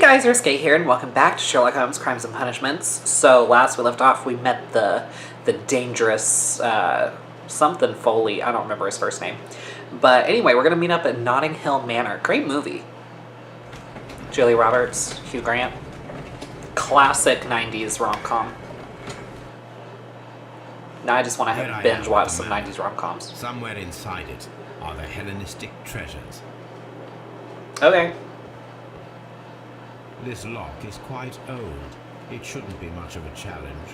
guys, Risque here, and welcome back to Sherlock Holmes Crimes and Punishments. So, last we left off, we met the dangerous, something Foley. I don't remember his first name. But anyway, we're going to meet up at Notting Hill Manor. Great movie. Julia Roberts, Hugh Grant. Classic 90s rom-com. Now I just want to binge watch some 90s rom-coms. Somewhere inside it are the Hellenistic treasures. Okay. This lock is quite old. It shouldn't be much of a challenge.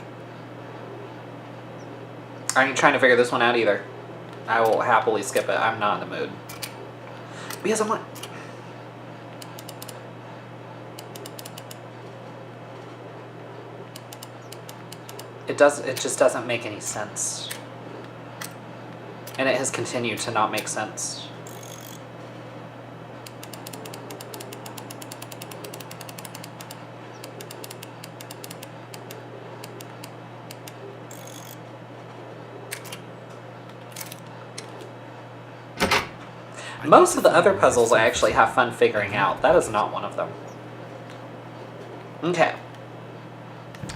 I ain't trying to figure this one out either. I will happily skip it. I'm not in the mood. Because I'm like... It just doesn't make any sense. And it has continued to not make sense. Most of the other puzzles I actually have fun figuring out. That is not one of them. Okay.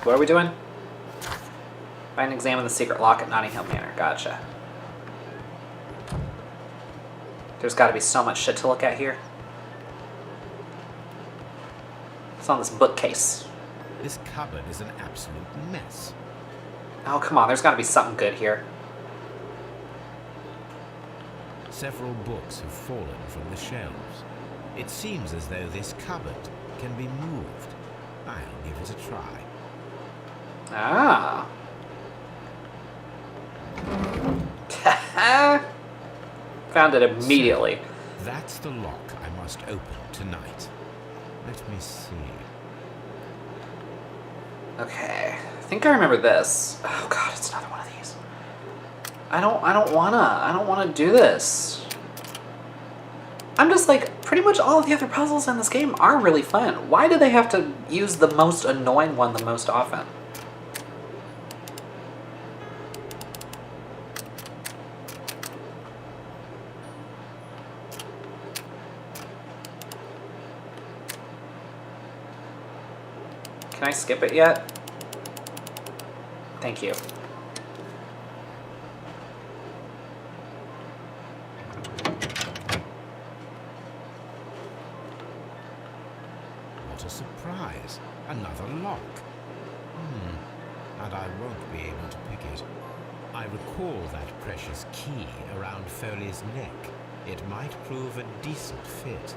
What are we doing? Find and examine the secret lock at Notting Hill Manor. Gotcha. There's got to be so much shit to look at here. It's on this bookcase. This cupboard is an absolute mess. Oh, come on. There's got to be something good here. Several books have fallen from the shelves. It seems as though this cupboard can be moved. I'll give it a try. Ah. Found it immediately. So, that's the lock I must open tonight. Let me see. Okay. I think I remember this. Oh god, it's another one of these. I don't wanna do this. I'm just like, pretty much all of the other puzzles in this game are really fun. Why do they have to use the most annoying one the most often? Can I skip it yet? Thank you. What a surprise. Another lock. And I won't be able to pick it. I recall that precious key around Foley's neck. It might prove a decent fit.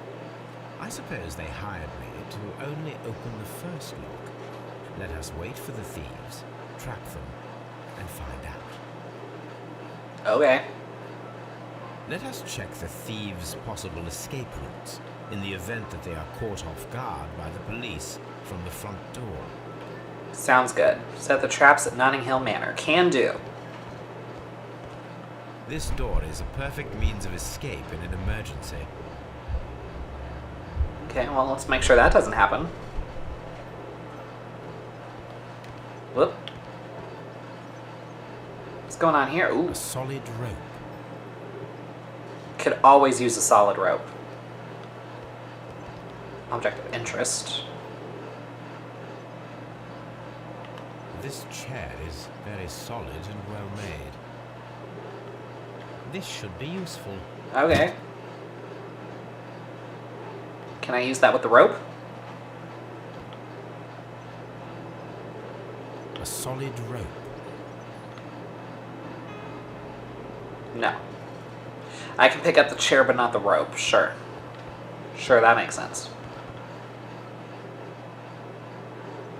I suppose they hired me to only open the first lock. Let us wait for the thieves, trap them, and find out. Okay. Let us check the thieves' possible escape routes in the event that they are caught off guard by the police from the front door. Sounds good. Set the traps at Notting Hill Manor. Can do. This door is a perfect means of escape in an emergency. Okay, well, let's make sure that doesn't happen. Whoop. What's going on here? Ooh. A solid rope. Could always use a solid rope. Object of interest. This chair is very solid and well made. This should be useful. Okay. Can I use that with the rope? A solid rope. No. I can pick up the chair but not the rope. Sure. Sure, that makes sense.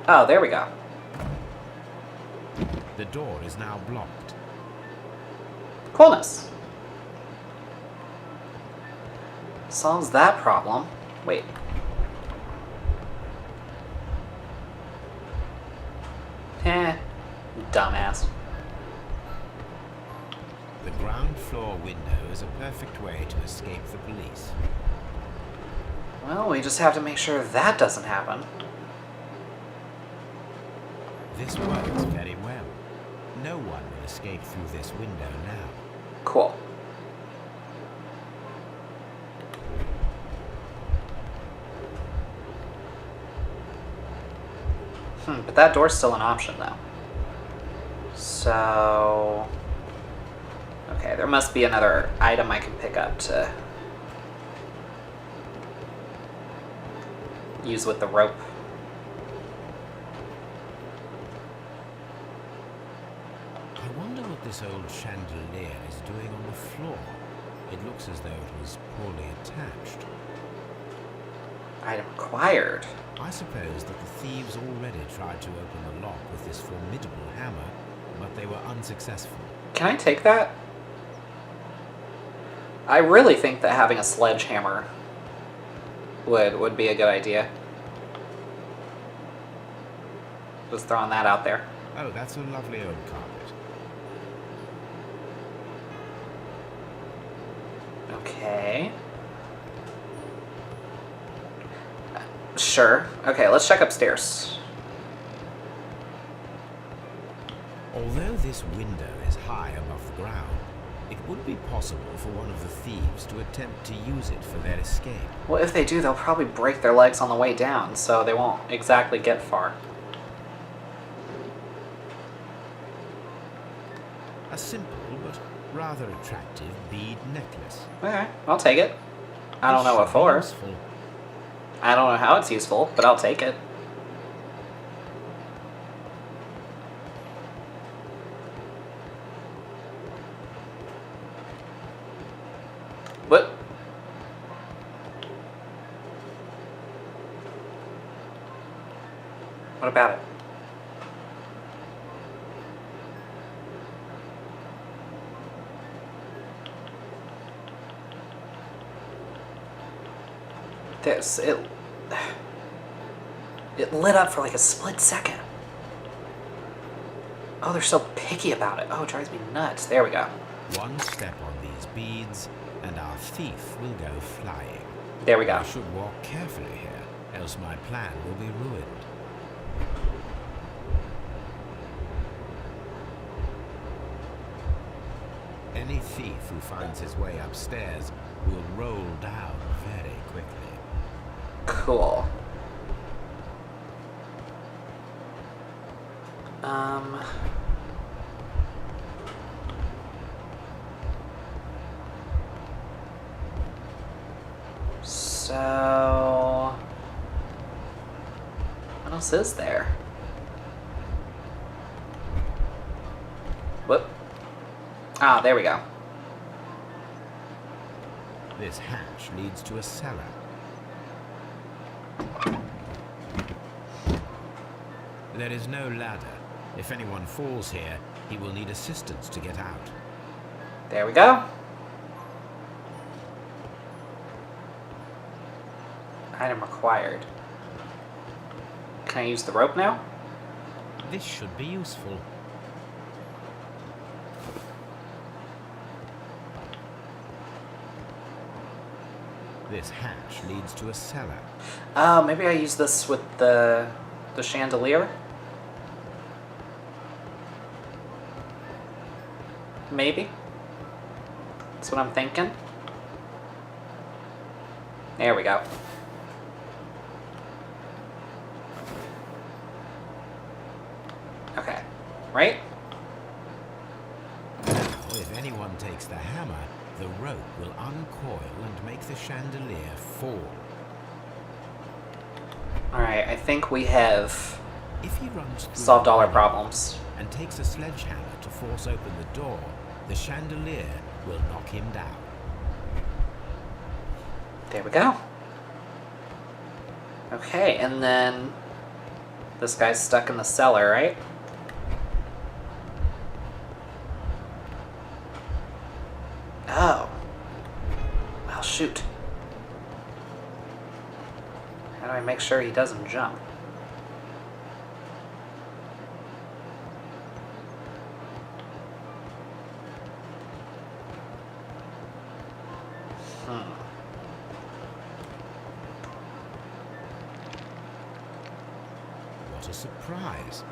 Oh, there we go. The door is now blocked. Coolness. Solves that problem. Wait. Dumbass. The ground floor window is a perfect way to escape the police. Well, we just have to make sure that doesn't happen. This works very well. No one will escape through this window now. Cool. But that door's still an option, though. So... Okay, there must be another item I can pick up to use with the rope. I wonder what this old chandelier is doing on the floor. It looks as though it was poorly attached. Item acquired. I suppose that the thieves already tried to open the lock with this formidable hammer, but they were unsuccessful. Can I take that? I really think that having a sledgehammer would be a good idea. Just throwing that out there. Oh, that's a lovely old carpet. Okay. Sure. Okay, let's check upstairs. Although this window is high above the ground, it would be possible for one of the thieves to attempt to use it for their escape. Well, if they do, they'll probably break their legs on the way down, so they won't exactly get far. A simple but rather attractive bead necklace. Okay, I'll take it. I don't know what for. Useful. I don't know how it's useful, but I'll take it. What? What about it? It lit up for like a split second. Oh, they're so picky about it. Oh, it drives me nuts. There we go. One step on these beads, and our thief will go flying. There we go. I should walk carefully here, else my plan will be ruined. Any thief who finds his way upstairs will roll down very quickly. Cool. So... What else is there? Whoop. Ah, there we go. This hatch leads to a cellar. There is no ladder. If anyone falls here, he will need assistance to get out. There we go. Item required. Can I use the rope now? This should be useful. This hatch leads to a cellar. Oh, maybe I use this with the chandelier? Maybe. That's what I'm thinking. There we go. Okay. Right? Now, if anyone takes the hammer, the rope will uncoil and make the chandelier fall. Alright, I think we have If he runs through solved the all our window problems. and takes a sledgehammer to force open the door, the chandelier will knock him down. There we go. Okay, and then this guy's stuck in the cellar, right? Oh. Well, shoot. How do I make sure he doesn't jump? What a surprise.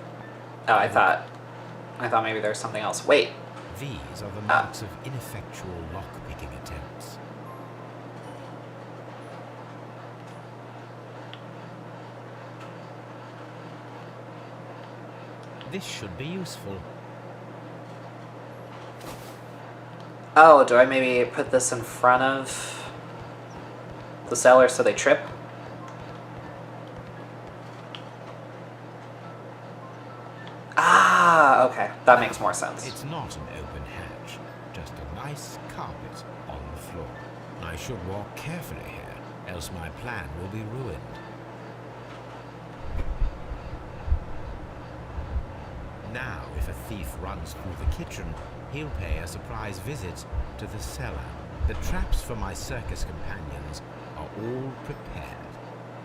Oh, I thought maybe there was something else. Wait. These are the marks of ineffectual lock-picking attempts. This should be useful. Oh, do I maybe put this in front of the cellar so they trip? Ah, okay. That makes more sense. It's not an open hatch, just a nice carpet on the floor. I should walk carefully here, else my plan will be ruined. Now, if a thief runs through the kitchen, he'll pay a surprise visit to the cellar. The traps for my circus companions are all prepared.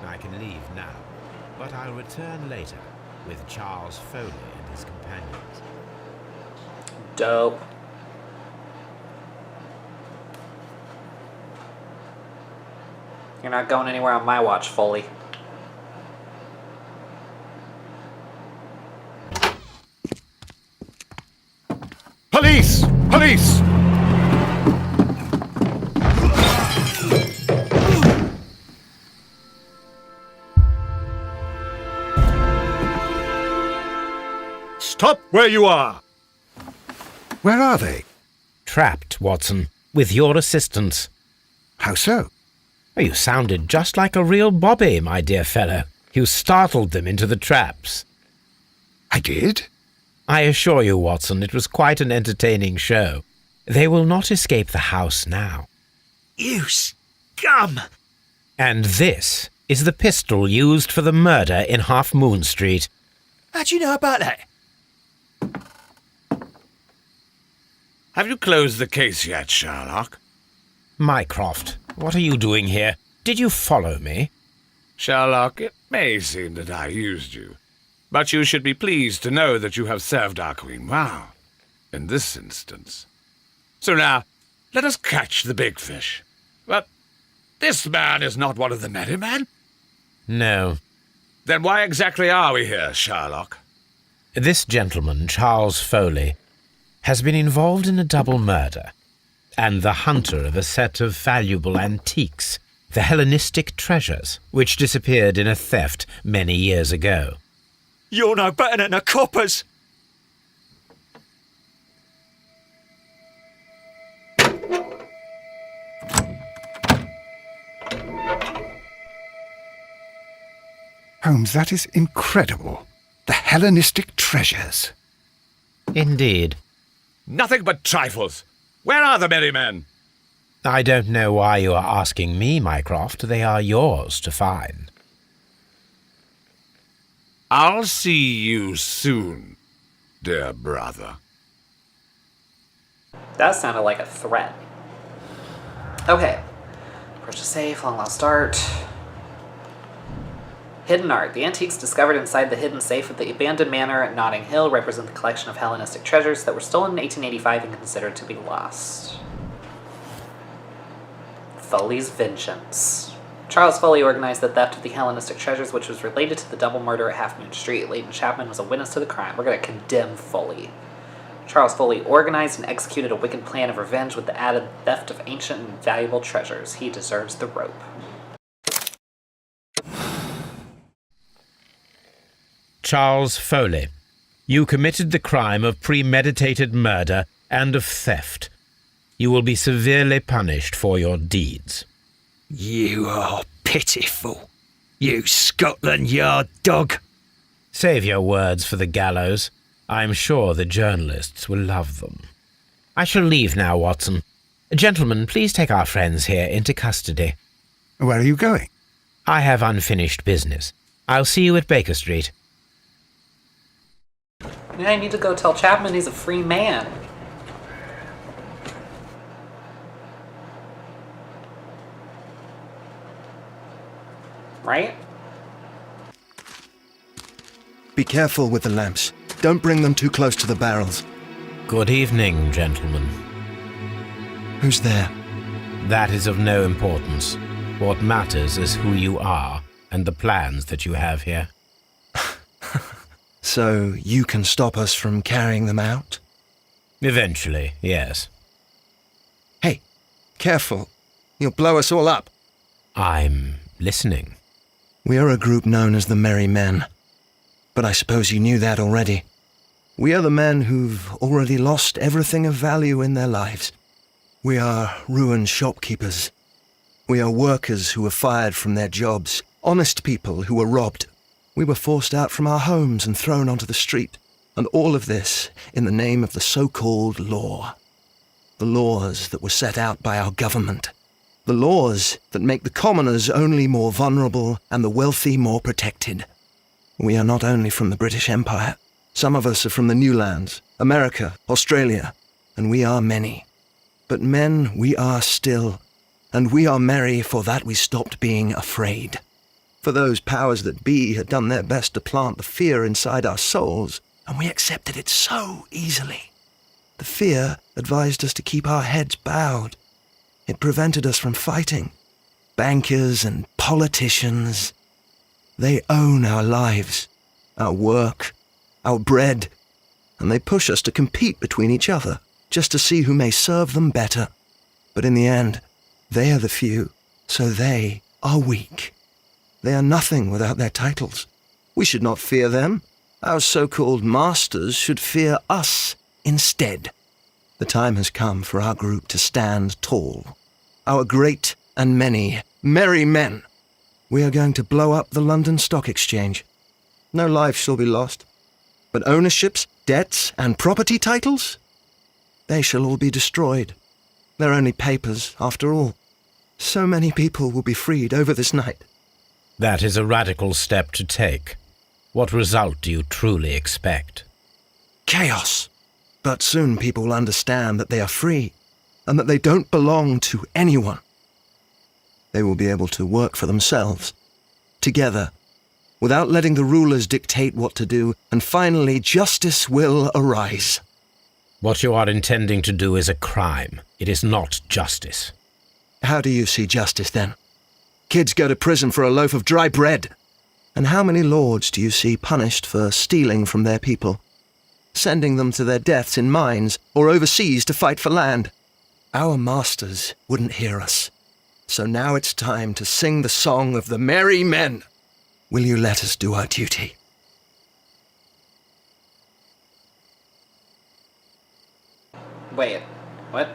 I can leave now, but I'll return later with Charles Foley and his companions. Dope. You're not going anywhere on my watch, Foley. Police! Police! Stop where you are! Where are they? Trapped, Watson, with your assistance. How so? Oh, you sounded just like a real bobby, my dear fellow. You startled them into the traps. I did? I assure you, Watson, it was quite an entertaining show. They will not escape the house now. You scum! And this is the pistol used for the murder in Half Moon Street. How'd you know about that? Have you closed the case yet, Sherlock? Mycroft, what are you doing here? Did you follow me? Sherlock, it may seem that I used you, but you should be pleased to know that you have served our Queen well, in this instance. So now, let us catch the big fish. But this man is not one of the merry men? No. Then why exactly are we here, Sherlock? This gentleman, Charles Foley, has been involved in a double murder, and the hunter of a set of valuable antiques, the Hellenistic treasures, which disappeared in a theft many years ago. You're no better than the coppers! Holmes, that is incredible. The Hellenistic treasures. Indeed. Nothing but trifles. Where are the merry men? I don't know why you are asking me, Mycroft. They are yours to find. I'll see you soon, dear brother. That sounded like a threat. Okay. Approach the safe, long lost art. Hidden art. The antiques discovered inside the hidden safe of the abandoned manor at Notting Hill represent the collection of Hellenistic treasures that were stolen in 1885 and considered to be lost. Foley's vengeance. Charles Foley organized the theft of the Hellenistic treasures, which was related to the double murder at Half Moon Street. Leighton Chapman was a witness to the crime. We're going to condemn Foley. Charles Foley organized and executed a wicked plan of revenge with the added theft of ancient and valuable treasures. He deserves the rope. Charles Foley, you committed the crime of premeditated murder and of theft. You will be severely punished for your deeds. You are pitiful. You Scotland Yard dog. Save your words for the gallows. I'm sure the journalists will love them. I shall leave now, Watson. Gentlemen, please take our friends here into custody. Where are you going? I have unfinished business. I'll see you at Baker Street. Yeah, I need to go tell Chapman he's a free man. Right? Be careful with the lamps. Don't bring them too close to the barrels. Good evening, gentlemen. Who's there? That is of no importance. What matters is who you are and the plans that you have here. So you can stop us from carrying them out? Eventually, yes. Hey, careful. You'll blow us all up. I'm listening. We are a group known as the Merry Men. But I suppose you knew that already. We are the men who've already lost everything of value in their lives. We are ruined shopkeepers. We are workers who were fired from their jobs, honest people who were robbed. We were forced out from our homes and thrown onto the street, and all of this in the name of the so-called law. The laws that were set out by our government. The laws that make the commoners only more vulnerable and the wealthy more protected. We are not only from the British Empire. Some of us are from the New Lands, America, Australia, and we are many. But men we are still, and we are merry for that we stopped being afraid. For those powers that be had done their best to plant the fear inside our souls, and we accepted it so easily. The fear advised us to keep our heads bowed. It prevented us from fighting. Bankers and politicians, they own our lives, our work, our bread, and they push us to compete between each other, just to see who may serve them better. But in the end, they are the few, so they are weak. They are nothing without their titles. We should not fear them. Our so-called masters should fear us instead. The time has come for our group to stand tall. Our great and many merry men. We are going to blow up the London Stock Exchange. No life shall be lost. But ownerships, debts, and property titles? They shall all be destroyed. They're only papers, after all. So many people will be freed over this night. That is a radical step to take. What result do you truly expect? Chaos. But soon people will understand that they are free, and that they don't belong to anyone. They will be able to work for themselves, together, without letting the rulers dictate what to do, and finally justice will arise. What you are intending to do is a crime. It is not justice. How do you see justice, then? Kids go to prison for a loaf of dry bread. And how many lords do you see punished for stealing from their people, sending them to their deaths in mines or overseas to fight for land? Our masters wouldn't hear us. So now it's time to sing the song of the merry men. Will you let us do our duty? Wait, what?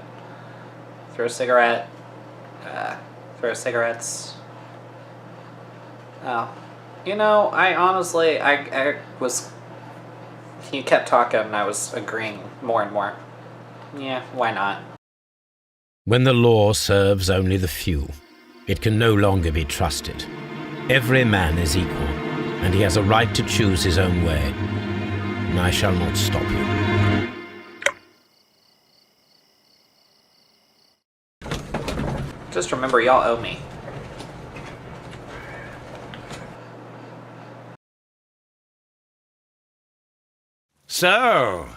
Throw a cigarette. Throw cigarettes. Oh. You know, I honestly, I was... You kept talking and I was agreeing more and more. Yeah, why not? When the law serves only the few, it can no longer be trusted. Every man is equal, and he has a right to choose his own way. And I shall not stop you. Just remember, y'all owe me. So,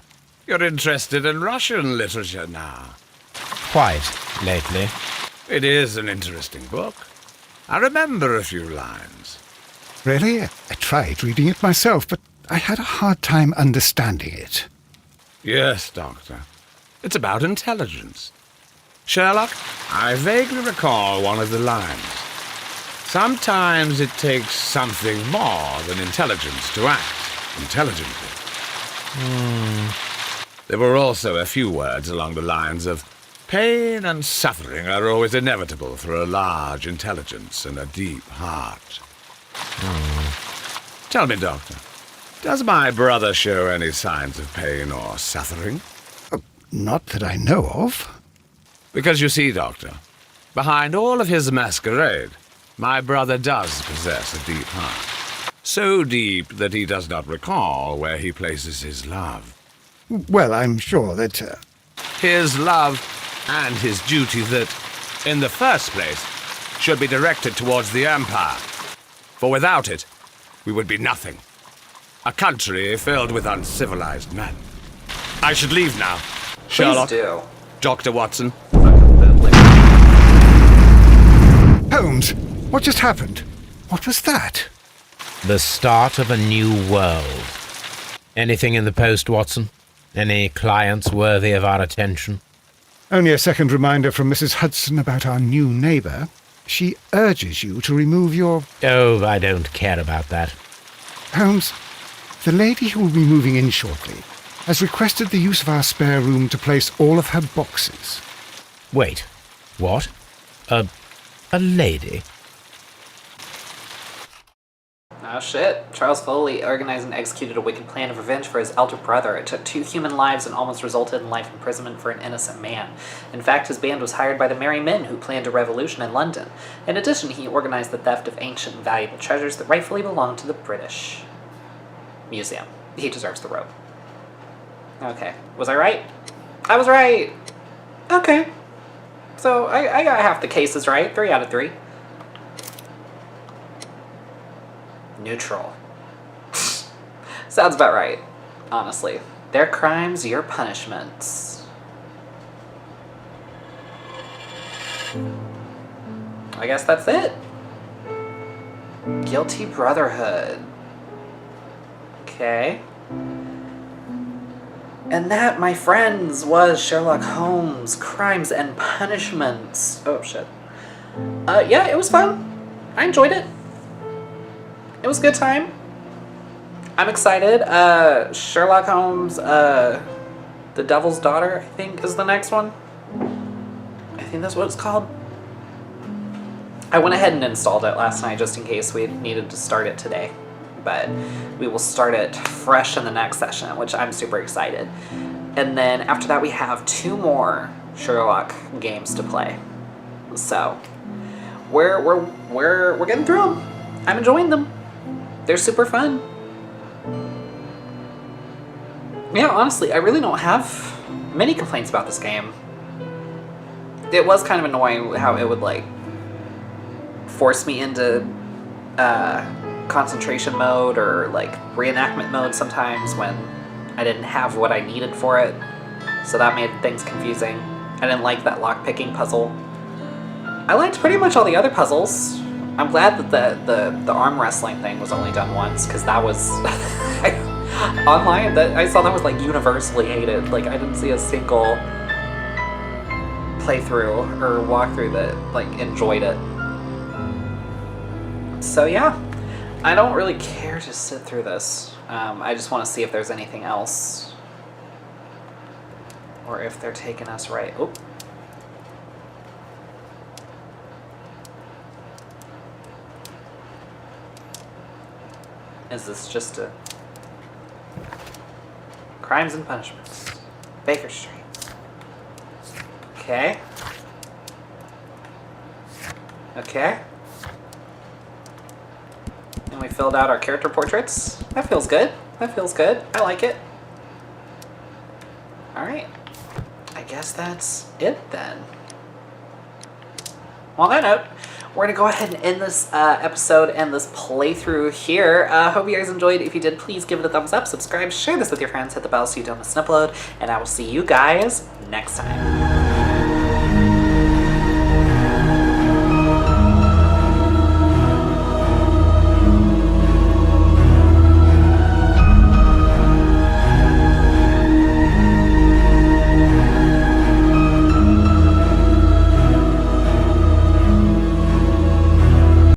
you're interested in Russian literature now? Quite lately. It is an interesting book. I remember a few lines. Really? I tried reading it myself, but I had a hard time understanding it. Yes, Doctor. It's about intelligence. Sherlock, I vaguely recall one of the lines. Sometimes it takes something more than intelligence to act intelligently. There were also a few words along the lines of, pain and suffering are always inevitable for a large intelligence and a deep heart. Tell me, Doctor, does my brother show any signs of pain or suffering? Not that I know of. Because you see, Doctor, behind all of his masquerade, my brother does possess a deep heart. So deep that he does not recall where he places his love. Well, I'm sure that... His love and his duty that, in the first place, should be directed towards the Empire. For without it, we would be nothing. A country filled with uncivilized men. I should leave now. Please Sherlock, do. Dr. Watson. Holmes, what just happened? What was that? The start of a new world. Anything in the post, Watson? Any clients worthy of our attention? Only a second reminder from Mrs. Hudson about our new neighbour. She urges you to remove your... Oh, I don't care about that. Holmes, the lady who will be moving in shortly, has requested the use of our spare room to place all of her boxes. Wait, what? A lady? Oh shit. Charles Foley organized and executed a wicked plan of revenge for his elder brother. It took 2 human lives and almost resulted in life imprisonment for an innocent man. In fact, his band was hired by the Merry Men who planned a revolution in London. In addition, he organized the theft of ancient and valuable treasures that rightfully belonged to the British Museum. He deserves the robe. Okay. Was I right? I was right! Okay. So, I got half the cases right. 3 out of 3. Neutral. Sounds about right, honestly. Their crimes, your punishments. I guess that's it. Guilty Brotherhood. Okay. And that, my friends, was Sherlock Holmes, Crimes and Punishments. Oh, shit. Yeah, it was fun. I enjoyed it. It was a good time. I'm excited. Sherlock Holmes, The Devil's Daughter, I think, is the next one. I think that's what it's called. I went ahead and installed it last night just in case we needed to start it today. But we will start it fresh in the next session, which I'm super excited. And then after that, we have 2 more Sherlock games to play. So we're getting through them. I'm enjoying them. They're super fun. Yeah, honestly, I really don't have many complaints about this game. It was kind of annoying how it would, like, force me into concentration mode or, like, reenactment mode sometimes when I didn't have what I needed for it. So that made things confusing. I didn't like that lock-picking puzzle. I liked pretty much all the other puzzles. I'm glad that the arm wrestling thing was only done once, because that was online. That I saw that was like universally hated. Like I didn't see a single playthrough or walkthrough that like enjoyed it. So yeah, I don't really care to sit through this. I just want to see if there's anything else, or if they're taking us right. Oh. Is this just a... Crimes and Punishments. Baker Street. Okay. Okay. And we filled out our character portraits. That feels good. That feels good. I like it. Alright. I guess that's it then. On that note, we're going to go ahead and end this episode and this playthrough here. Hope you guys enjoyed. If you did, please give it a thumbs up, subscribe, share this with your friends, hit the bell so you don't miss an upload, and I will see you guys next time.